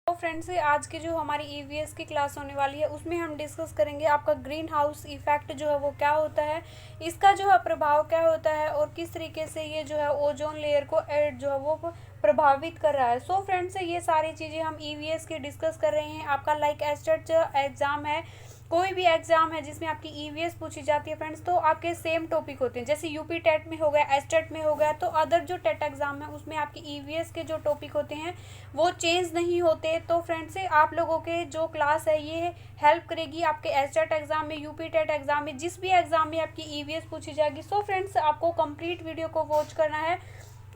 तो फ्रेंड्स, आज की जो हमारी ईवीएस की क्लास होने वाली है उसमें हम डिस्कस करेंगे आपका ग्रीन हाउस इफेक्ट जो है वो क्या होता है, इसका जो है प्रभाव क्या होता है और किस तरीके से ये जो है ओजोन लेयर को जो है वो प्रभावित कर रहा है। सो फ्रेंड्स, ये सारी चीज़ें हम ईवीएस की डिस्कस कर रहे हैं। आपका लाइक एस्टेट जो एग्ज़ाम है, कोई भी एग्जाम है जिसमें आपकी ईवीएस पूछी जाती है फ्रेंड्स, तो आपके सेम टॉपिक होते हैं। जैसे यूपी टेट में हो गया, एस्टेट में हो गया, तो अदर जो टेट एग्जाम है उसमें आपकी ईवीएस के जो टॉपिक होते हैं वो चेंज नहीं होते। तो फ्रेंड्स, आप लोगों के जो क्लास है ये हेल्प करेगी आपके एस्टेट एग्जाम में, यूपी टेट एग्जाम में, जिस भी एग्जाम में आपकी ईवीएस पूछी जाएगी। सो फ्रेंड्स, आपको कंप्लीट वीडियो को वॉच करना है।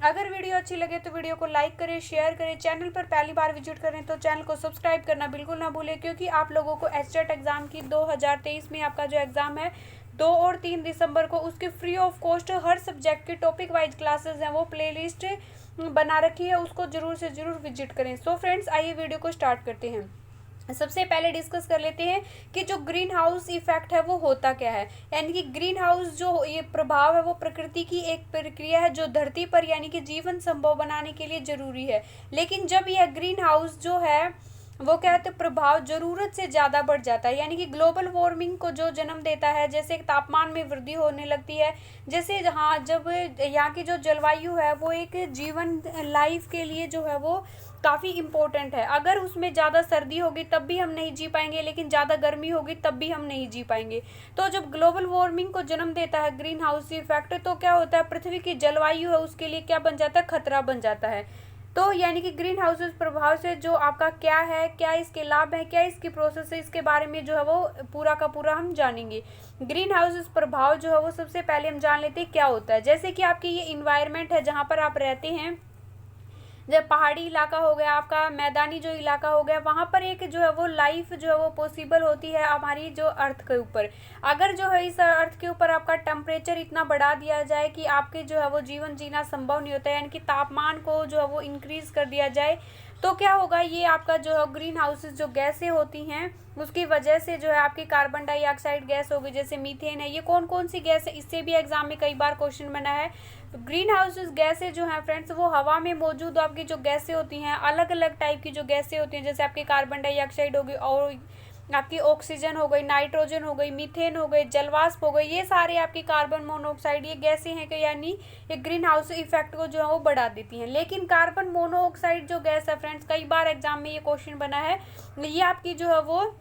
अगर वीडियो अच्छी लगे तो वीडियो को लाइक करें, शेयर करें। चैनल पर पहली बार विजिट करें तो चैनल को सब्सक्राइब करना बिल्कुल ना भूलें, क्योंकि आप लोगों को एस्टेट एग्जाम की 2023 में आपका जो एग्जाम है 2 और 3 दिसंबर को, उसकी free of cost her subject की टॉपिक वाइज क्लासेस हैं वो प्लेलिस्ट बना रखी है, उसको जरूर से जरूर विजिट करें। सो फ्रेंड्स, आइए वीडियो को स्टार्ट करते हैं। सबसे पहले डिस्कस कर लेते हैं कि जो ग्रीन हाउस इफेक्ट है वो होता क्या है। यानी कि ग्रीन हाउस जो ये प्रभाव है वो प्रकृति की एक प्रक्रिया है जो धरती पर यानी कि जीवन संभव बनाने के लिए जरूरी है। लेकिन जब यह ग्रीन हाउस जो है वो क्या कहते हैं प्रभाव जरूरत से ज़्यादा बढ़ जाता है, यानी कि ग्लोबल वार्मिंग को जो जन्म देता है, जैसे तापमान में वृद्धि होने लगती है। जैसे जहाँ जब यहाँ की जो जलवायु है वो एक जीवन लाइफ के लिए जो है वो काफ़ी इम्पोर्टेंट है। अगर उसमें ज़्यादा सर्दी होगी तब भी हम नहीं जी पाएंगे, लेकिन ज़्यादा गर्मी होगी तब भी हम नहीं जी पाएंगे। तो जब ग्लोबल वार्मिंग को जन्म देता है ग्रीन हाउस इफेक्ट, तो क्या होता है पृथ्वी की जलवायु है उसके लिए क्या बन जाता है, खतरा बन जाता है। तो यानी कि ग्रीन हाउस प्रभाव से जो आपका क्या है, क्या इसके लाभ है, क्या इसकी प्रोसेस है, इसके बारे में जो है वो पूरा का पूरा हम जानेंगे। ग्रीन हाउस प्रभाव जो है वो सबसे पहले हम जान लेते हैं क्या होता है। जैसे कि आपकी ये इन्वायरमेंट है जहाँ पर आप रहते हैं, जब पहाड़ी इलाका हो गया, आपका मैदानी जो इलाका हो गया, वहाँ पर एक जो है वो लाइफ जो है वो पॉसिबल होती है हमारी जो अर्थ के ऊपर। अगर जो है इस अर्थ के ऊपर आपका टेम्परेचर इतना बढ़ा दिया जाए कि आपके जो है वो जीवन जीना संभव नहीं होता है, यानी कि तापमान को जो है वो इंक्रीज कर दिया जाए, तो क्या होगा, ये आपका जो है ग्रीन हाउसेस जो गैसें होती हैं उसकी वजह से जो है आपकी कार्बन डाइऑक्साइड गैस होगी, जैसे मीथेन है। ये कौन कौन सी गैस है, इससे भी एग्जाम में कई बार क्वेश्चन बना है। ग्रीन हाउसेस गैसें जो हैं फ्रेंड्स वो हवा में मौजूद आपकी जो गैसें होती हैं, अलग अलग टाइप की जो गैसें होती हैं, जैसे आपकी कार्बन डाइऑक्साइड होगी और आपकी ऑक्सीजन हो गई, नाइट्रोजन हो गई, मीथेन हो गई, जलवाष्प हो गई, ये सारे आपकी कार्बन मोनोऑक्साइड ये गैसें हैं कि यानी ये ग्रीन हाउस इफेक्ट को जो है वो बढ़ा देती हैं। लेकिन कार्बन मोनोऑक्साइड जो गैस है फ्रेंड्स, कई बार एग्जाम में ये क्वेश्चन बना है, ये आपकी जो है वो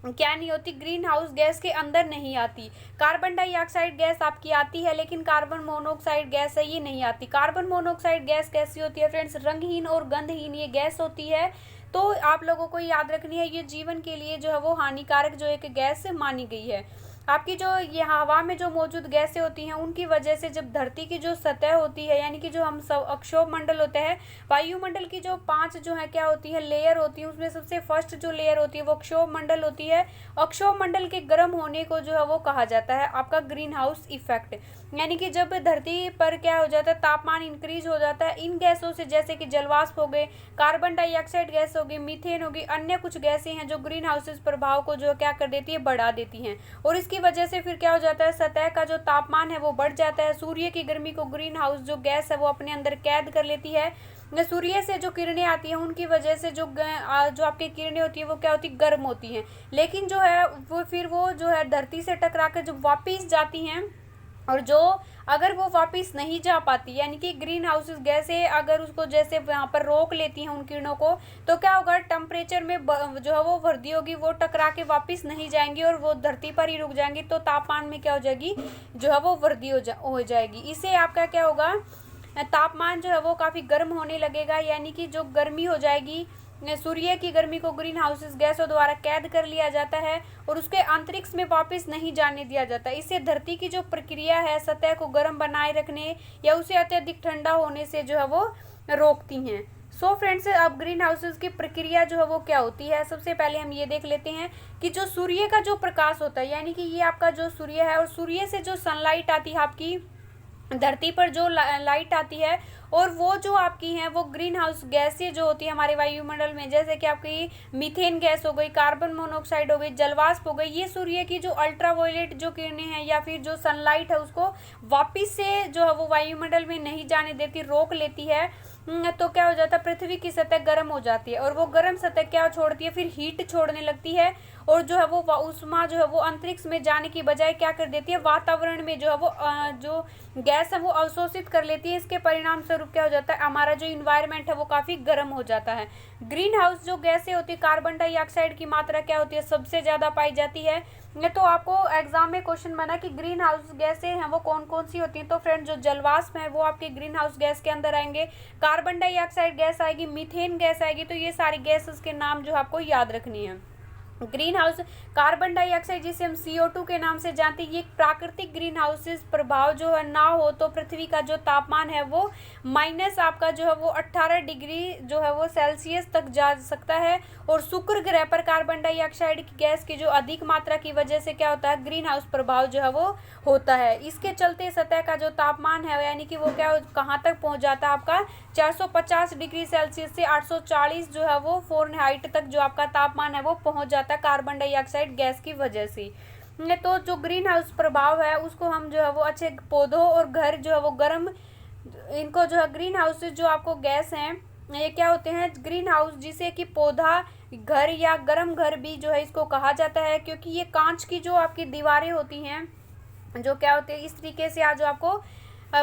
क्या नहीं होती, ग्रीन हाउस गैस के अंदर नहीं आती। कार्बन डाइऑक्साइड गैस आपकी आती है, लेकिन कार्बन मोनोऑक्साइड गैस है ये नहीं आती। कार्बन मोनोऑक्साइड गैस कैसी होती है फ्रेंड्स, रंगहीन और गंधहीन ये गैस होती है। तो आप लोगों को याद रखनी है, ये जीवन के लिए जो है वो हानिकारक जो एक गैस मानी गई है। आपकी जो ये हवा में जो मौजूद गैसें होती हैं उनकी वजह से जब धरती की जो सतह होती है, यानी कि जो हम सब अक्षोभ मंडल होते हैं, वायुमंडल की जो 5 जो है क्या होती है लेयर होती है, उसमें सबसे फर्स्ट जो लेयर होती है वो अक्षोभ मंडल होती है। अक्षोभ मंडल के गर्म होने को जो है वो कहा जाता है आपका ग्रीन हाउस इफेक्ट। यानी कि जब धरती पर क्या हो जाता है, तापमान इंक्रीज हो जाता है, इन गैसों से जैसे कि जलवाष्प हो गए, कार्बन डाइऑक्साइड गैस होगी, मीथेन होगी, अन्य कुछ गैसें हैं जो ग्रीन हाउसेस प्रभाव को जो क्या कर देती है, बढ़ा देती हैं। और इसकी वजह से फिर क्या हो जाता है, सतह का जो तापमान है वो बढ़ जाता है। सूर्य की गर्मी को ग्रीन हाउस जो गैस है वो अपने अंदर कैद कर लेती है। सूर्य से जो किरणें आती हैं उनकी वजह से जो आपकी किरणें होती है वो क्या होती है, गर्म होती हैं। लेकिन जो है वो फिर वो जो है धरती से टकरा कर जब वापिस जाती हैं, और जो अगर वो वापस नहीं जा पाती, यानी कि ग्रीन हाउस गैसें अगर उसको जैसे वहाँ पर रोक लेती हैं उन किरणों को, तो क्या होगा, टेम्परेचर में जो है वो वृद्धि होगी, वो टकरा के वापस नहीं जाएंगी और वो धरती पर ही रुक जाएंगी। तो तापमान में क्या हो जाएगी, जो है वो वृद्धि हो जाएगी। इससे आपका क्या होगा, तापमान जो है वो काफ़ी गर्म होने लगेगा, यानी कि जो गर्मी हो जाएगी, सूर्य की गर्मी को ग्रीन हाउसेस गैसों द्वारा कैद कर लिया जाता है और उसके अंतरिक्ष में वापस नहीं जाने दिया जाता। इससे धरती की जो प्रक्रिया है सतह को गर्म बनाए रखने या उसे अत्यधिक ठंडा होने से जो है वो रोकती हैं। सो फ्रेंड्स, अब ग्रीन हाउसेस की प्रक्रिया जो है वो क्या होती है, सबसे पहले हम ये देख लेते हैं कि जो सूर्य का जो प्रकाश होता है, यानी कि ये आपका जो सूर्य है और सूर्य से जो सनलाइट आती है आपकी धरती पर जो लाइट आती है, और वो जो आपकी हैं वो ग्रीन हाउस गैसें जो होती है हमारे वायुमंडल में, जैसे कि आपकी मीथेन गैस हो गई, कार्बन मोनोऑक्साइड हो गई, जलवाष्प हो गई, ये सूर्य की जो अल्ट्रावायलेट जो किरणें हैं या फिर जो सनलाइट है उसको वापस से जो है वो वायुमंडल में नहीं जाने देती, रोक लेती है। तो क्या हो जाता है, पृथ्वी की सतह गर्म हो जाती है और वो गर्म सतह क्या छोड़ती है, फिर हीट छोड़ने लगती है और जो है वो उष्मा जो है वो अंतरिक्ष में जाने की बजाय क्या कर देती है, वातावरण में जो है वो जो गैस है वो अवशोषित कर लेती है। इसके परिणाम स्वरूप क्या हो जाता है, हमारा जो इन्वायरमेंट है वो काफ़ी गर्म हो जाता है। ग्रीन हाउस जो गैसें होती है, कार्बन डाइऑक्साइड की मात्रा क्या होती है, सबसे ज़्यादा पाई जाती है। तो आपको एग्जाम में क्वेश्चन बना कि ग्रीन हाउस गैसें हैं वो कौन कौन सी होती हैं, तो फ्रेंड जो जलवाष्प है वो आपके ग्रीन हाउस गैस के अंदर आएंगे, कार्बन डाइऑक्साइड गैस आएगी, मीथेन गैस आएगी। तो ये सारी गैसेस के नाम जो आपको याद रखनी है। ग्रीन हाउस कार्बन डाइऑक्साइड जिसे हम CO2 के नाम से जानते हैं, ये एक प्राकृतिक ग्रीन हाउस प्रभाव जो है ना हो तो पृथ्वी का जो तापमान है वो माइनस आपका जो है वो 18 डिग्री जो है वो सेल्सियस तक जा सकता है। और शुक्र ग्रह पर कार्बन डाइऑक्साइड की गैस की जो अधिक मात्रा की वजह से क्या होता है, ग्रीन हाउस प्रभाव जो है वो होता है। इसके चलते सतह का जो तापमान है यानी कि वो क्या कहाँ तक पहुँच जाता है, आपका 450 डिग्री सेल्सियस से 840 जो है वो फ़ारेनहाइट तक जो आपका तापमान है वो पहुँच जाता है कार्बन डाइऑक्साइड गैस की वजह से। तो जो ग्रीन हाउस प्रभाव है उसको हम जो है वो अच्छे पौधों और घर जो है वो गर्म, इनको जो है ग्रीन हाउस जो आपको गैस हैं ये क्या होते हैं, ग्रीन हाउस जिसे कि पौधा घर या गर्म घर भी जो है इसको कहा जाता है, क्योंकि ये कांच की जो आपकी दीवारें होती हैं जो क्या होते हैं इस तरीके से आज जो आपको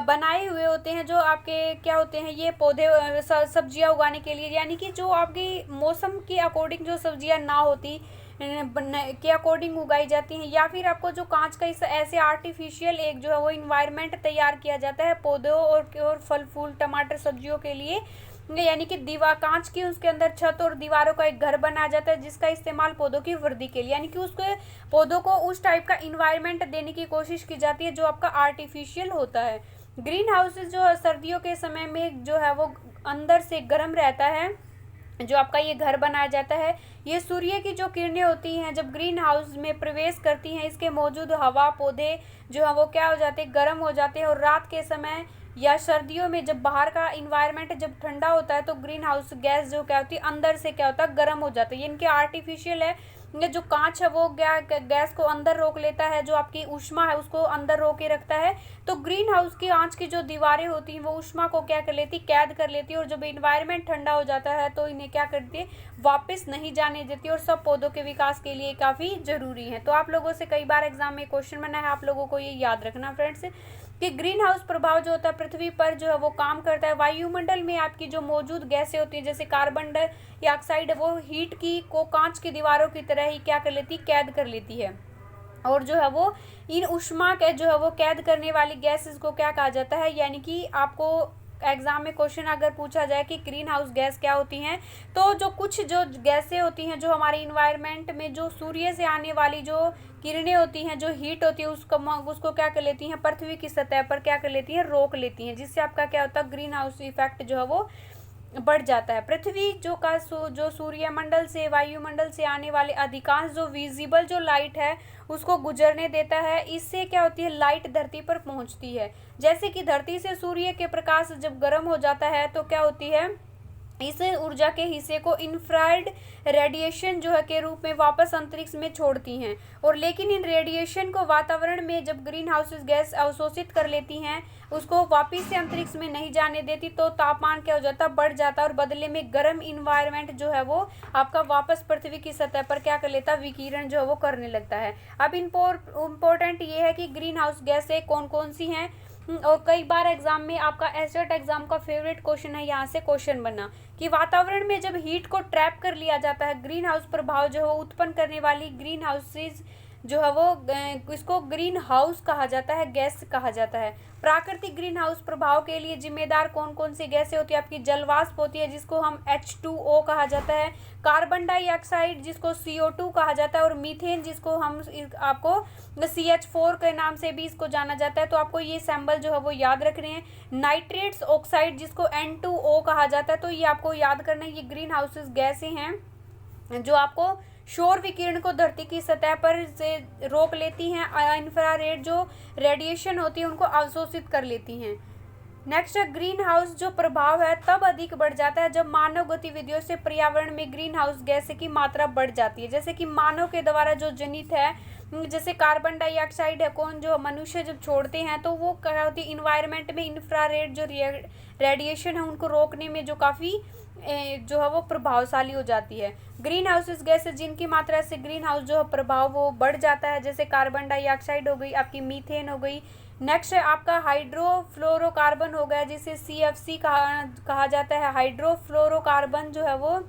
बनाए हुए होते हैं, जो आपके क्या होते हैं ये पौधे सब्जियां उगाने के लिए, यानी कि जो आपकी मौसम के अकॉर्डिंग जो सब्जियां ना होती के अकॉर्डिंग उगाई जाती हैं, या फिर आपको जो कांच का इस ऐसे आर्टिफिशियल एक जो है वो इन्वायरमेंट तैयार किया जाता है पौधों और फल फूल टमाटर सब्जियों के लिए, यानी कि दीवार कांच की उसके अंदर छत और दीवारों का एक घर बनाया जाता है जिसका इस्तेमाल पौधों की वृद्धि के लिए, यानी कि उसके पौधों को उस टाइप का इन्वायरमेंट देने की कोशिश की जाती है जो आपका आर्टिफिशियल होता है। ग्रीन हाउसेज जो है सर्दियों के समय में जो है वो अंदर से गर्म रहता है, जो आपका ये घर बनाया जाता है। ये सूर्य की जो किरणें होती हैं जब ग्रीन हाउस में प्रवेश करती हैं, इसके मौजूद हवा पौधे जो है वो क्या हो जाते हैं, गर्म हो जाते हैं। और रात के समय या सर्दियों में जब बाहर का इन्वायरमेंट जब ठंडा होता है तो ग्रीन हाउस गैस जो क्या होती है अंदर से क्या होता है, गर्म हो जाता है। ये इनके आर्टिफिशियल है, ये जो कांच है वो गैस को अंदर रोक लेता है, जो आपकी ऊष्मा है उसको अंदर रोक के रखता है। तो ग्रीन हाउस की कांच की जो दीवारें होती हैं वो ऊष्मा को क्या कर लेती, कैद कर लेती है। और जब इन्वायरमेंट ठंडा हो जाता है तो इन्हें क्या करती है, वापस नहीं जाने देती। और सब पौधों के विकास के लिए काफ़ी ज़रूरी है। तो आप लोगों से कई बार एग्जाम में क्वेश्चन बना है, आप लोगों को ये याद रखना फ्रेंड्स कि ग्रीन हाउस प्रभाव जो होता है पृथ्वी पर जो है वो काम करता है। वायुमंडल में आपकी जो मौजूद गैसें होती हैं जैसे कार्बन डाइऑक्साइड, वो हीट की को कांच की दीवारों की तरह ही क्या कर लेती, कैद कर लेती है। और जो है वो इन ऊष्मा के जो है वो कैद करने वाली गैसेस को क्या कहा जाता है, यानी कि आपको एग्जाम में क्वेश्चन अगर पूछा जाए कि ग्रीन हाउस गैस क्या होती हैं, तो जो कुछ जो गैसें होती हैं जो हमारे इन्वायरमेंट में जो सूर्य से आने वाली जो किरणें होती हैं, जो हीट होती है उसको क्या कर लेती हैं, पृथ्वी की सतह पर क्या कर लेती हैं, रोक लेती हैं, जिससे आपका क्या होता है, ग्रीन हाउस इफेक्ट जो है वो बढ़ जाता है। पृथ्वी जो सूर्यमंडल से वायुमंडल से आने वाले अधिकांश जो विजिबल जो लाइट है उसको गुजरने देता है। इससे क्या होती है, लाइट धरती पर पहुंचती है। जैसे कि धरती से सूर्य के प्रकाश जब गर्म हो जाता है तो क्या होती है, इस ऊर्जा के हिस्से को इंफ्रारेड रेडिएशन जो है के रूप में वापस अंतरिक्ष में छोड़ती हैं। और लेकिन इन रेडिएशन को वातावरण में जब ग्रीन हाउस गैस अवशोषित कर लेती हैं, उसको वापस से अंतरिक्ष में नहीं जाने देती, तो तापमान क्या हो जाता है, बढ़ जाता है। और बदले में गर्म इन्वायरमेंट जो है वो आपका वापस पृथ्वी की सतह पर क्या कर लेता है, विकिरण जो है वो करने लगता है। अब इम्पोर्टेंट ये है कि ग्रीन हाउस गैसें कौन कौन सी हैं, और कई बार एग्जाम में आपका एसएट एग्जाम का फेवरेट क्वेश्चन है यहाँ से क्वेश्चन बना कि वातावरण में जब हीट को ट्रैप कर लिया जाता है, ग्रीन हाउस प्रभाव जो है उत्पन्न करने वाली ग्रीन हाउसेज जो है वो इसको ग्रीन हाउस कहा जाता है, गैस कहा जाता है। प्राकृतिक ग्रीन हाउस प्रभाव के लिए जिम्मेदार कौन कौन सी गैसें होती है, आपकी जलवाष्प होती है जिसको हम H2O कहा जाता है, कार्बन डाइऑक्साइड जिसको CO2 कहा जाता है, और मीथेन जिसको हम आपको CH4 के नाम से भी इसको जाना जाता है। तो आपको ये सिंबल जो है वो याद रखने हैं। नाइट्रेट्स ऑक्साइड जिसको N2O कहा जाता है, तो ये आपको याद करना है। ये ग्रीन हाउसेज गैसें हैं जो आपको सौर विकिरण को धरती की सतह पर से रोक लेती हैं, इंफ्रारेड जो रेडिएशन होती है उनको अवशोषित कर लेती हैं। नेक्स्ट है ग्रीन हाउस जो प्रभाव है तब अधिक बढ़ जाता है जब मानव गतिविधियों से पर्यावरण में ग्रीन हाउस गैस की मात्रा बढ़ जाती है। जैसे कि मानव के द्वारा जो जनित है, जैसे कार्बन डाइऑक्साइड है कौन जो मनुष्य जब छोड़ते हैं तो वो क्या होती है, इन्वायरमेंट में इंफ्रारेड जो रेडिएशन है उनको रोकने में जो काफ़ी जो है वो प्रभावशाली हो जाती है। ग्रीन हाउसेस गैस जिनकी मात्रा से ग्रीन हाउस जो प्रभाव वो बढ़ जाता है, जैसे कार्बन डाइऑक्साइड हो गई, आपकी मीथेन हो गई। नेक्स्ट है आपका हाइड्रोफ्लोरोकार्बन हो गया, जिसे CFC कहा जाता है। हाइड्रोफ्लोरोकार्बन जो है वो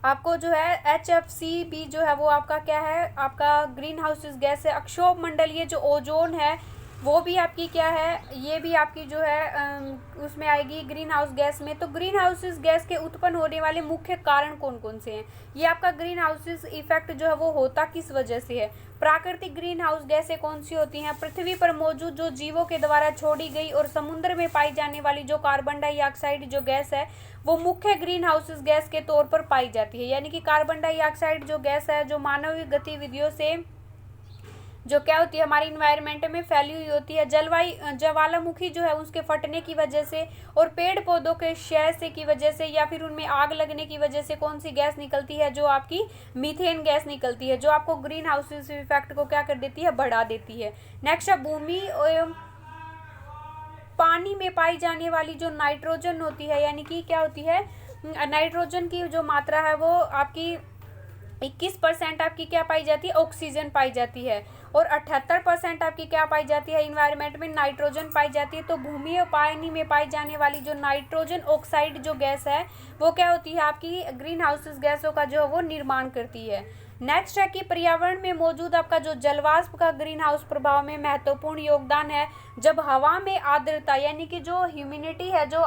आपको जो है HFC भी जो है वो आपका क्या है, आपका ग्रीन हाउस गैस है। अक्षोभ मंडलीय जो ओजोन है वो भी आपकी क्या है, ये भी आपकी जो है उसमें आएगी ग्रीन हाउस गैस में। तो ग्रीन हाउस गैस के उत्पन्न होने वाले मुख्य कारण कौन कौन से हैं, ये आपका ग्रीन हाउस इफेक्ट जो है वो होता किस वजह से है। प्राकृतिक ग्रीन हाउस गैसें कौन सी होती हैं, पृथ्वी पर मौजूद जो जीवों के द्वारा छोड़ी गई और समुद्र में पाई जाने वाली जो कार्बन डाइऑक्साइड जो गैस है वो मुख्य ग्रीन हाउस गैस के तौर पर पाई जाती है। यानी कि कार्बन डाइऑक्साइड जो गैस है जो मानवीय गतिविधियों से जो क्या होती है हमारी इन्वायरमेंट में फैली हुई होती है, ज्वालामुखी जो है उसके फटने की वजह से और पेड़ पौधों के क्षय से की वजह से या फिर उनमें आग लगने की वजह से कौन सी गैस निकलती है, जो आपकी मीथेन गैस निकलती है, जो आपको ग्रीन हाउस इफेक्ट को क्या कर देती है, बढ़ा देती है। नेक्स्ट है भूमि एवं पानी में पाई जाने वाली जो नाइट्रोजन होती है, यानी कि क्या होती है, नाइट्रोजन की जो मात्रा है वो आपकी 21% आपकी क्या पाई जाती है, ऑक्सीजन पाई जाती है और 78% आपकी क्या पाई जाती है, इन्वायरमेंट में नाइट्रोजन पाई जाती है। तो भूमि और पानी में पाई जाने वाली जो नाइट्रोजन ऑक्साइड जो गैस है वो क्या होती है, आपकी ग्रीन हाउस गैसों का जो वो निर्माण करती है। नेक्स्ट है कि पर्यावरण में मौजूद आपका जो जलवाष्प का ग्रीन हाउस प्रभाव में महत्वपूर्ण योगदान है। जब हवा में आर्द्रता यानी कि जो ह्यूमिडिटी है, जो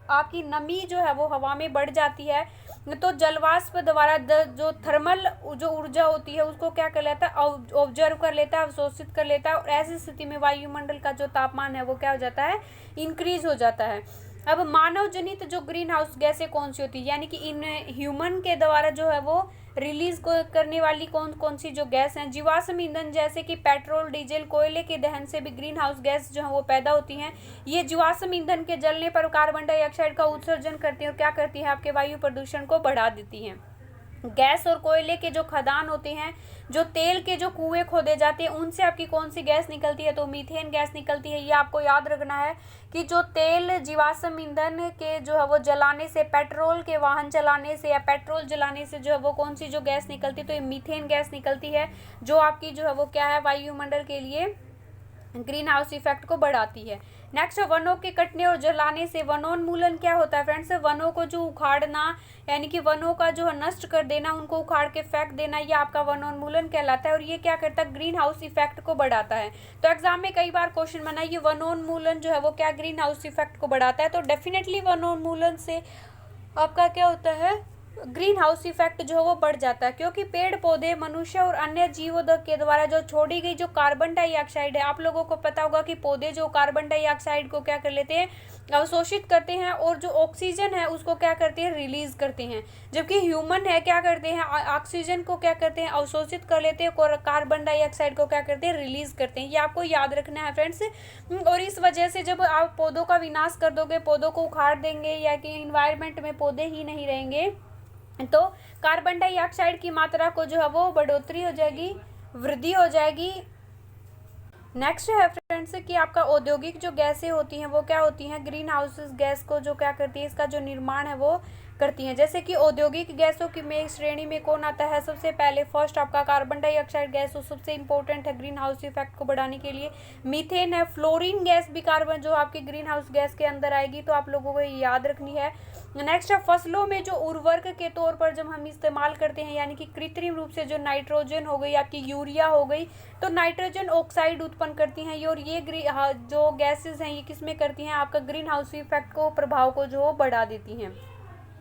आपकी नमी जो है वो हवा में बढ़ जाती है, तो जलवाष्प द्वारा जो थर्मल जो ऊर्जा होती है उसको क्या कर लेता है, ऑब्जर्व कर लेता है, अवशोषित कर लेता है और ऐसी स्थिति में वायुमंडल का जो तापमान है वो क्या हो जाता है, इंक्रीज हो जाता है। अब मानव जनित जो ग्रीन हाउस गैसें कौन सी होती है, यानी कि इन ह्यूमन के द्वारा जो है वो रिलीज करने वाली कौन कौन सी जो गैस हैं, जीवाश्म ईंधन जैसे कि पेट्रोल, डीजल, कोयले के दहन से भी ग्रीन हाउस गैस जो है वो पैदा होती हैं। ये जीवाश्म ईंधन के जलने पर कार्बन डाइऑक्साइड का उत्सर्जन करती है और क्या करती है, आपके वायु प्रदूषण को बढ़ा देती हैं। गैस और कोयले के जो खदान होते हैं, जो तेल के जो कुएं खोदे जाते हैं, उनसे आपकी कौन सी गैस निकलती है, तो मीथेन गैस निकलती है। ये आपको याद रखना है कि जो तेल जीवाश्म ईंधन के जो है वो जलाने से, पेट्रोल के वाहन चलाने से या पेट्रोल जलाने से जो है वो कौन सी जो गैस निकलती है, तो ये मीथेन गैस निकलती है, जो आपकी जो है वो क्या है, वायुमंडल के लिए ग्रीन हाउस इफेक्ट को बढ़ाती है। नेक्स्ट, वनों के कटने और जलाने से वनोन्मूलन क्या होता है फ्रेंड्स, वनों को जो उखाड़ना यानी कि वनों का जो नष्ट कर देना, उनको उखाड़ के फेंक देना, ये आपका वनोन्मूलन कहलाता है और ये क्या करता है, ग्रीन हाउस इफेक्ट को बढ़ाता है। तो एग्जाम में कई बार क्वेश्चन बना ये वनोन्मूलन जो है वो क्या ग्रीन हाउस इफेक्ट को बढ़ाता है, तो डेफिनेटली वनोन्मूलन से आपका क्या होता है, ग्रीन हाउस इफेक्ट जो है वो बढ़ जाता है, क्योंकि पेड़ पौधे, मनुष्य और अन्य जीवों के द्वारा जो छोड़ी गई जो कार्बन डाइऑक्साइड है, आप लोगों को पता होगा कि पौधे जो कार्बन डाइऑक्साइड को क्या कर लेते हैं, अवशोषित करते हैं और जो ऑक्सीजन है उसको क्या करते हैं, रिलीज करते हैं। जबकि ह्यूमन है क्या करते हैं, ऑक्सीजन को क्या करते हैं, अवशोषित कर लेते हैं और कार्बन डाइऑक्साइड को क्या करते हैं, रिलीज करते हैं। ये आपको याद रखना है फ्रेंड्स। और इस वजह से जब आप पौधों का विनाश कर दोगे, पौधों को उखाड़ देंगे या कि इन्वायरमेंट में पौधे ही नहीं रहेंगे, तो कार्बन डाइऑक्साइड की मात्रा को जो है वो बढ़ोतरी हो जाएगी, वृद्धि हो जाएगी। नेक्स्ट है फ्रेंड्स कि आपका औद्योगिक जो गैसें होती हैं वो क्या होती हैं, ग्रीन हाउस गैस को जो क्या करती है, इसका जो निर्माण है वो करती हैं। जैसे कि औद्योगिक गैसों की में श्रेणी में कौन आता है, सबसे पहले फर्स्ट आपका कार्बन डाइऑक्साइड गैस वो सबसे इंपॉर्टेंट है ग्रीन हाउस इफेक्ट को बढ़ाने के लिए। मीथेन है, फ्लोरीन गैस भी कार्बन जो आपकी ग्रीन हाउस गैस के अंदर आएगी, तो आप लोगों को ये याद रखनी है। नेक्स्ट है फसलों में जो उर्वरक के तौर पर जब हम इस्तेमाल करते हैं, यानी कि कृत्रिम रूप से जो नाइट्रोजन हो गई, आपकी यूरिया हो गई, तो नाइट्रोजन ऑक्साइड उत्पन्न करती हैं ये, और ये जो गैसेस हैं ये किस में करती हैं, आपका ग्रीन हाउस इफेक्ट को, प्रभाव को जो बढ़ा देती हैं।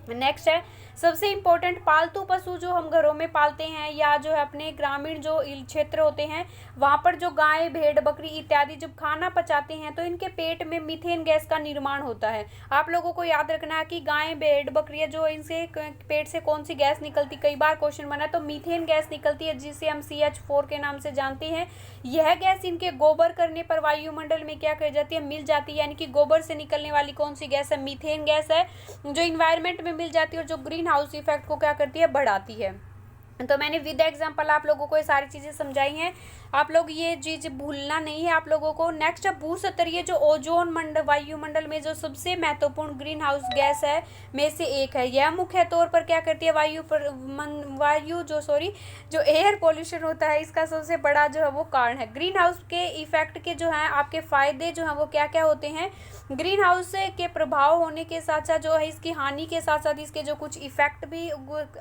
नेक्स्ट है सबसे इम्पोर्टेंट, पालतू पशु जो हम घरों में पालते हैं या जो है अपने ग्रामीण जो क्षेत्र होते हैं वहाँ पर जो गाय, भेड़, बकरी इत्यादि जब खाना पचाते हैं तो इनके पेट में मीथेन गैस का निर्माण होता है। आप लोगों को याद रखना है कि गाय, भेड़, बकरियाँ जो इनसे पेट से कौन सी गैस निकलती, कई बार क्वेश्चन बना, तो मीथेन गैस निकलती है जिसे हम CH4 के नाम से जानते हैं। यह गैस इनके गोबर करने पर वायुमंडल में क्या कर जाती है, मिल जाती है, यानी कि गोबर से निकलने वाली कौन सी गैस है, मीथेन गैस है, जो इन्वायरमेंट में मिल जाती है और जो ग्रीन हाउस इफेक्ट को क्या करती है, बढ़ाती है। तो मैंने विद एग्जांपल आप लोगों को ये सारी चीज़ें समझाई हैं, आप लोग ये चीज़ भूलना नहीं है आप लोगों को। नेक्स्ट भूस्तरीय जो ओजोन मंडल, वायुमंडल में जो सबसे महत्वपूर्ण ग्रीन हाउस गैस है में से एक है। यह मुख्य तौर पर क्या करती है, जो एयर पोल्यूशन होता है इसका सबसे बड़ा जो है वो कारण है। ग्रीन हाउस के इफेक्ट के जो है आपके फायदे जो हैं वो क्या क्या होते हैं, ग्रीन हाउस के प्रभाव होने के साथ साथ जो है इसकी हानि के साथ साथ इसके जो कुछ इफेक्ट भी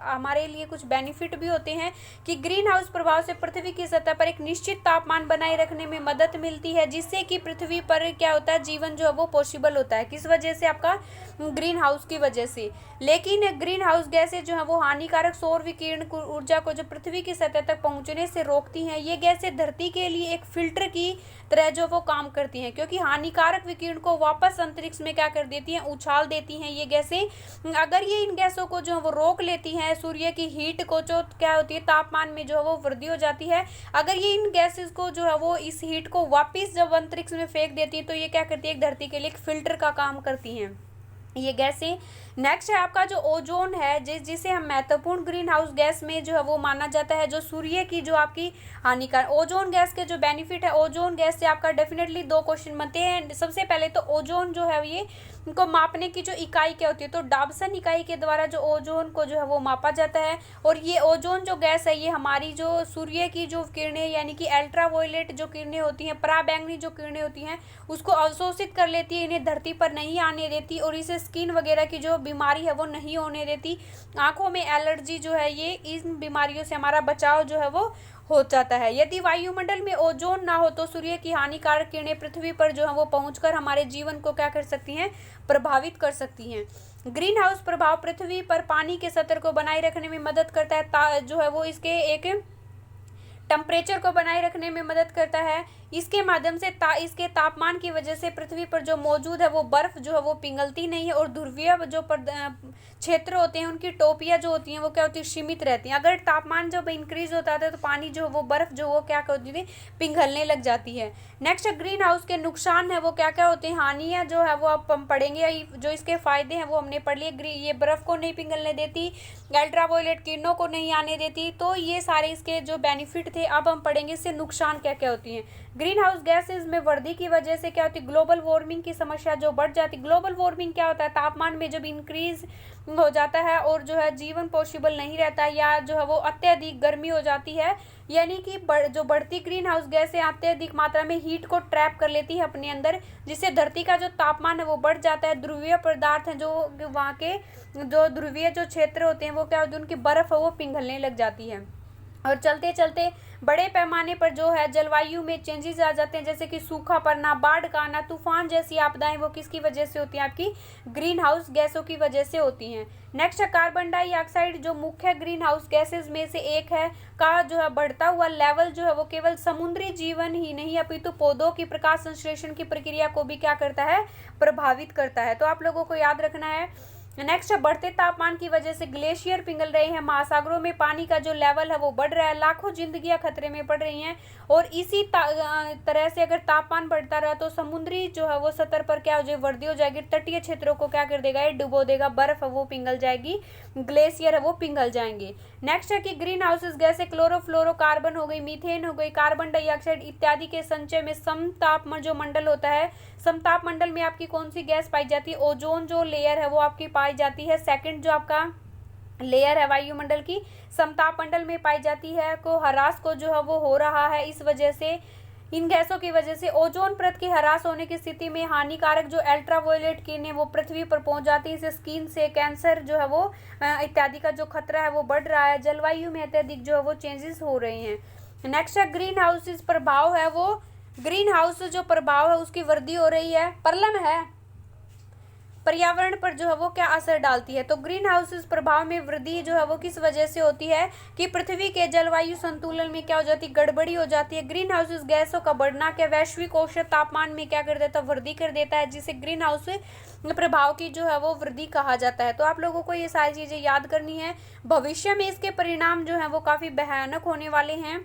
हमारे लिए कुछ बेनिफिट भी होते हैं कि ग्रीन हाउस प्रभाव से पृथ्वी की सतह पर एक निश्चित तापमान बनाए रखने में मदद मिलती है, जिससे कि पृथ्वी पर क्या होता है, जीवन जो है वो पॉसिबल होता है। किस वजह से, आपका ग्रीन हाउस की वजह से। लेकिन ग्रीन हाउस गैसें जो है वो हानिकारक सौर विकिरण ऊर्जा को जो पृथ्वी की सतह तक पहुंचने से रोकती हैं। ये गैसें धरती के लिए एक फिल्टर की तरह जो वो काम करती हैं, क्योंकि हानिकारक विकिरण को वापस अंतरिक्ष में क्या कर देती हैं, उछाल देती हैं ये गैसें। अगर ये इन गैसों को जो है वो रोक लेती हैं, सूर्य की हीट को जो क्या होती है, तापमान में जो है वो वृद्धि हो जाती है। अगर ये इन गैसेस को जो है वो इस हीट को वापस जब अंतरिक्ष में फेंक देती है तो ये क्या करती है, एक धरती के लिए एक फिल्टर का काम करती हैं ये गैसें। नेक्स्ट है आपका जो ओजोन है, जिसे हम महत्वपूर्ण ग्रीन हाउस गैस में जो है वो माना जाता है। जो सूर्य की जो आपकी हानिकारक ओजोन गैस के जो बेनिफिट है, ओजोन गैस से आपका डेफिनेटली 2 क्वेश्चन बनते हैं। सबसे पहले तो ओजोन जो है ये को मापने की जो इकाई क्या होती है, तो डाबसन इकाई के द्वारा जो ओजोन को जो है वो मापा जाता है। और ये ओजोन जो गैस है ये हमारी जो सूर्य की जो किरणें यानी कि अल्ट्रावायलेट जो किरणें होती हैं, पराबैंगनी जो किरणें होती हैं उसको अवशोषित कर लेती है, इन्हें धरती पर नहीं आने देती और इसे स्किन वगैरह की जो बीमारी है वो नहीं होने देती। आंखों में एलर्जी जो है ये इन बीमारियों से हमारा बचाव जो है वो हो जाता है। यदि वायुमंडल में ओजोन ना हो तो सूर्य की हानिकारक किरणें पृथ्वी पर जो है वो पहुंचकर हमारे जीवन को क्या कर सकती हैं, प्रभावित कर सकती हैं। ग्रीन हाउस प्रभाव पृथ्वी पर पानी के स्तर को बनाए रखने में मदद करता है, जो है वो इसके एक टेम्परेचर को बनाए रखने में मदद करता है। इसके माध्यम से इसके तापमान की वजह से पृथ्वी पर जो मौजूद है वो बर्फ जो है वो पिघलती नहीं है और ध्रुवीय जो क्षेत्र होते हैं उनकी टोपियाँ जो होती हैं वो क्या होती है, सीमित रहती हैं। अगर तापमान जब इंक्रीज होता है तो पानी जो वो बर्फ जो वो क्या होती है, पिघलने लग जाती है। नेक्स्ट ग्रीन हाउस के नुकसान है वो क्या क्या होते हैं, हानियाँ जो है वो अब हम पढ़ेंगे। जो इसके फायदे हैं वो हमने पढ़ लिए, ये बर्फ को नहीं पिघलने देती, अल्ट्रावायलेट किरणों को नहीं आने देती, तो ये सारे इसके जो बेनिफिट थे। अब हम पढ़ेंगे इससे नुकसान क्या क्या होती हैं। ग्रीन हाउस गैसेज में वृद्धि की वजह से क्या होती है, ग्लोबल वार्मिंग की समस्या जो बढ़ जाती है। ग्लोबल वार्मिंग क्या होता है, तापमान में जब इंक्रीज हो जाता है और जो है जीवन पॉसिबल नहीं रहता है या जो है वो अत्यधिक गर्मी हो जाती है, यानी कि जो बढ़ती ग्रीन हाउस गैसें अत्यधिक मात्रा में हीट को ट्रैप कर लेती है अपने अंदर, जिससे धरती का जो तापमान है वो बढ़ जाता है। ध्रुवीय पदार्थ हैं जो वहाँ के जो ध्रुवीय जो क्षेत्र होते हैं वो क्या होते हैं, उनकी बर्फ है वो पिघलने लग जाती है। और चलते चलते बड़े पैमाने पर जो है जलवायु में चेंजेस आ जाते हैं, जैसे कि सूखा पड़ना, बाढ़ का आना, तूफान जैसी आपदाएं वो किसकी वजह से होती हैं, आपकी ग्रीन हाउस गैसों की वजह से होती हैं। नेक्स्ट है कार्बन डाइऑक्साइड, जो मुख्य ग्रीन हाउस गैसेज में से एक है, का जो है बढ़ता हुआ लेवल जो है वो केवल समुद्री जीवन ही नहीं अपितु पौधों की प्रकाश संश्लेषण की प्रक्रिया को भी क्या करता है, प्रभावित करता है। तो आप लोगों को याद रखना है। नेक्स्ट, बढ़ते तापमान की वजह से ग्लेशियर पिघल रहे हैं, महासागरों में पानी का जो लेवल है वो बढ़ रहा है, लाखों जिंदगियां खतरे में पड़ रही हैं। और इसी तरह से अगर तापमान बढ़ता रहा तो समुद्री जो है वो सतह पर क्या हो जाए, वृद्धि हो जाएगी, तटीय क्षेत्रों को क्या कर देगा, ये डुबो देगा, बर्फ है वो पिघल जाएगी, ग्लेशियर है वो पिघल जाएंगे। नेक्स्ट है कि ग्रीन हाउसेज गैसें क्लोरोफ्लोरोकार्बन हो गई, मीथेन हो गई, कार्बन डाइऑक्साइड इत्यादि के संचय में समताप जो मंडल होता है, समताप मंडल में आपकी कौन सी गैस पाई जाती है, ओजोन जो लेयर है वो आपकी पाई जाती है। सेकंड जो आपका लेयर है वायुमंडल की समताप मंडल में पाई जाती है, को ह्रास को जो है वो हो रहा है, इस वजह से इन गैसों की वजह से ओजोन परत की ह्रास होने की स्थिति में हानिकारक जो अल्ट्रावायलेट किरणें वो पृथ्वी पर पहुंच जाती है, इससे स्किन से कैंसर जो है वो इत्यादि का जो खतरा है वो बढ़ रहा है, जलवायु में अत्यधिक जो है वो चेंजेस हो रहे हैं। नेक्स्ट है ग्रीन हाउस प्रभाव है वो, ग्रीन हाउस जो प्रभाव है उसकी वृद्धि हो रही है, प्रलम है, पर्यावरण पर जो है वो क्या असर डालती है। तो ग्रीन हाउस इस प्रभाव में वृद्धि जो है वो किस वजह से होती है कि पृथ्वी के जलवायु संतुलन में क्या हो जाती है, गड़बड़ी हो जाती है। ग्रीन हाउस गैसों का बढ़ना क्या वैश्विक औसत तापमान में क्या कर देता है, वृद्धि कर देता है, जिसे ग्रीन हाउस प्रभाव की जो है वो वृद्धि कहा जाता है। तो आप लोगों को ये सारी चीजें याद करनी है। भविष्य में इसके परिणाम जो है वो काफी भयानक होने वाले हैं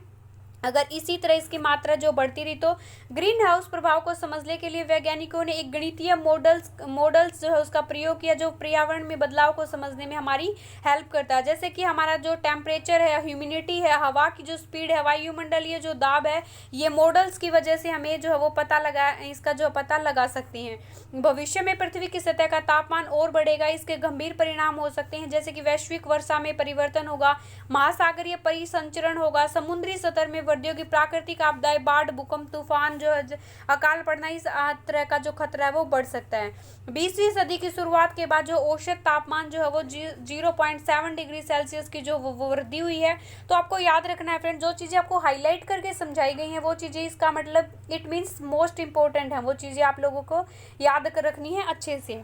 अगर इसी तरह इसकी मात्रा जो बढ़ती रही। तो ग्रीन हाउस प्रभाव को समझने के लिए वैज्ञानिकों ने एक गणितीय मॉडल्स जो है उसका प्रयोग किया, जो पर्यावरण में बदलाव को समझने में हमारी हेल्प करता है। जैसे कि हमारा जो टेम्परेचर है, ह्यूमिडिटी है, हवा की जो स्पीड है, वायुमंडलीय जो दाब है, ये मॉडल्स की वजह से हमें जो है वो इसका जो पता लगा सकते हैं। भविष्य में पृथ्वी की सतह का तापमान और बढ़ेगा, इसके गंभीर परिणाम हो सकते हैं, जैसे कि वैश्विक वर्षा में परिवर्तन होगा, महासागरीय परिसंचरण होगा, समुद्री सतह में वृद्धि होगी, प्राकृतिक आपदाएं, बाढ़, भूकंप, तूफान, जो अकाल पड़ना, इस तरह का जो खतरा है वो बढ़ सकता है। 20वीं सदी की शुरुआत के बाद जो औसत तापमान जो है वो 0.7 डिग्री सेल्सियस की जो वृद्धि हुई है। तो आपको याद रखना है फ्रेंड, जो चीज़ें आपको हाईलाइट करके समझाई गई हैं वो चीज़ें, इसका मतलब इट मीन्स मोस्ट इंपॉर्टेंट है, वो चीज़ें आप लोगों को याद कर रखनी है अच्छे से।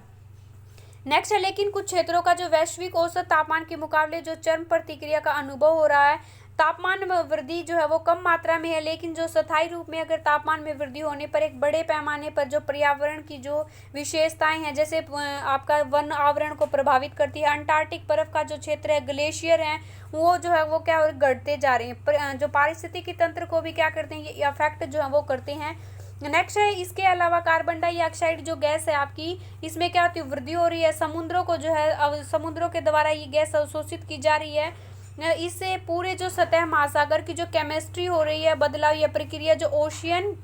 नेक्स्ट है, लेकिन कुछ क्षेत्रों का जो वैश्विक औसत तापमान के मुकाबले जो चरम प्रतिक्रिया का अनुभव हो रहा है। तापमान में वृद्धि जो है वो कम मात्रा में है, लेकिन जो स्थायी रूप में अगर तापमान में वृद्धि होने पर एक बड़े पैमाने पर जो पर्यावरण की जो विशेषताएं हैं, जैसे आपका वन आवरण को प्रभावित करती है। अंटार्कटिक बर्फ का जो क्षेत्र है, ग्लेशियर है, वो जो है वो क्या घटते जा रहे हैं, जो पारिस्थितिकी तंत्र को भी क्या करते हैं, ये अफेक्ट जो है वो करते हैं। नेक्स्ट है, इसके अलावा कार्बन डाइऑक्साइड जो गैस है आपकी, इसमें क्या होती है, वृद्धि हो रही है। समुद्रों को जो है समुद्रों के द्वारा ये गैस अवशोषित की जा रही है। इससे पूरे जो सतह महासागर की जो केमिस्ट्री हो रही है, बदलाव या प्रक्रिया, जो ओशियन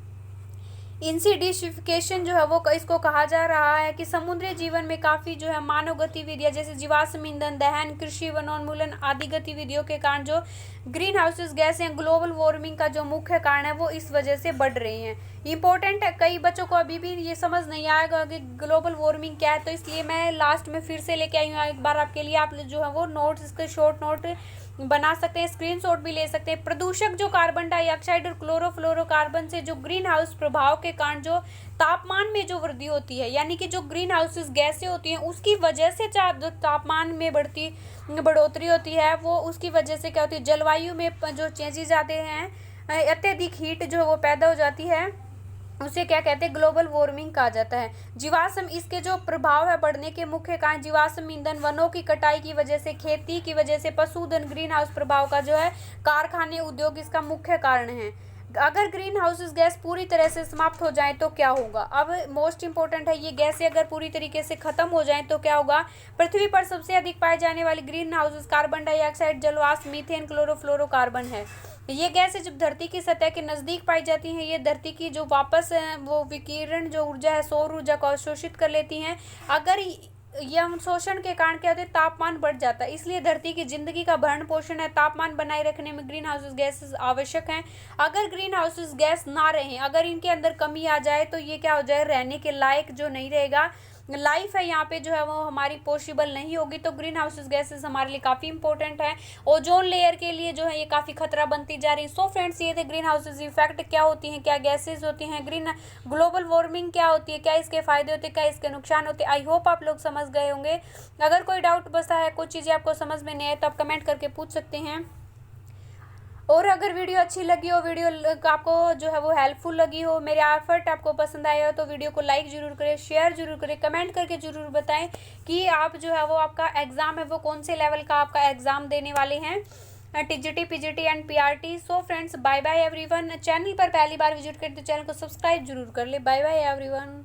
इंसिडिफिकेशन जो है वो इसको कहा जा रहा है कि समुद्री जीवन में काफ़ी जो है मानव गतिविधियाँ, जैसे जीवाश्म ईंधन दहन, कृषि, वनोन्मूलन आदि गतिविधियों के कारण जो ग्रीन हाउसेस गैस हैं, ग्लोबल वार्मिंग का जो मुख्य कारण है वो इस वजह से बढ़ रही हैं। इंपॉर्टेंट है, कई बच्चों को अभी भी ये समझ नहीं आएगा कि ग्लोबल वार्मिंग क्या है, तो इसलिए मैं लास्ट में फिर से लेके आई हूँ एक बार आपके लिए। आप जो है वो नोट्स, इसके शॉर्ट नोट बना सकते हैं, स्क्रीनशॉट भी ले सकते हैं। प्रदूषक जो कार्बन डाइऑक्साइड और क्लोरोफ्लोरोकार्बन से जो ग्रीन हाउस प्रभाव के कारण जो तापमान में जो वृद्धि होती है, यानी कि जो ग्रीन हाउसेस गैसें होती हैं उसकी वजह से तापमान में बढ़ोतरी होती है, वो उसकी वजह से क्या होती है, जलवायु में जो चेंजेस आते हैं, अत्यधिक हीट जो वो पैदा हो जाती है, उसे क्या कहते हैं, ग्लोबल वार्मिंग कहा जाता है। जीवाश्म, इसके जो प्रभाव है बढ़ने के मुख्य कारण जीवाश्म ईंधन, वनों की कटाई की वजह से, खेती की वजह से, पशुधन, ग्रीन हाउस प्रभाव का जो है कारखाने, उद्योग इसका मुख्य कारण है। अगर ग्रीन हाउसेस गैस पूरी तरह से समाप्त हो जाए तो क्या होगा। अब मोस्ट इंपॉर्टेंट है, ये गैसें अगर पूरी तरीके से खत्म हो जाएं तो क्या होगा। पृथ्वी पर सबसे अधिक पाए जाने वाली ग्रीन हाउसेस कार्बन डाइऑक्साइड, जलवाष्प, मीथेन, क्लोरोफ्लोरोकार्बन है। ये गैसें जब धरती की सतह के नज़दीक पाई जाती हैं, ये धरती की जो वापस वो विकिरण जो ऊर्जा है, सौर ऊर्जा को अवशोषित कर लेती हैं। अगर यह शोषण के कारण क्या होता है, तापमान बढ़ जाता है। इसलिए धरती की जिंदगी का भरण पोषण है, तापमान बनाए रखने में ग्रीन हाउसेस गैसेस आवश्यक हैं। अगर ग्रीन हाउसेस गैस ना रहें, अगर इनके अंदर कमी आ जाए तो ये क्या हो जाए, रहने के लायक जो नहीं रहेगा, लाइफ है यहाँ पे जो है वो हमारी पॉसिबल नहीं होगी। तो ग्रीन हाउसेस गैसेस हमारे लिए काफ़ी इंपॉर्टेंट है। ओजोन लेयर के लिए जो है ये काफ़ी खतरा बनती जा रही है। सो फ्रेंड्स, ये थे ग्रीन हाउसेस इफेक्ट क्या होती हैं, क्या गैसेस होती हैं, ग्लोबल वार्मिंग क्या होती है, क्या इसके फायदे होते हैं, क्या इसके नुकसान होते हैं। आई होप आप लोग समझ गए होंगे। अगर कोई डाउट बचा है, कुछ चीज़ें आपको समझ में नहीं आए तो आप कमेंट करके पूछ सकते हैं। और अगर वीडियो अच्छी लगी हो, वीडियो आपको जो है वो हेल्पफुल लगी हो, मेरे एफर्ट आपको पसंद आया हो, तो वीडियो को लाइक जरूर करें, शेयर जरूर करें, कमेंट करके जरूर बताएं कि आप जो है वो आपका एग्ज़ाम है वो कौन से लेवल का आपका एग्ज़ाम देने वाले हैं, TGT, PGT and PRT. So friends, bye bye everyone. Channel पर पहली बार विजिट करें तो चैनल को सब्सक्राइब जरूर कर ले। Bye bye everyone.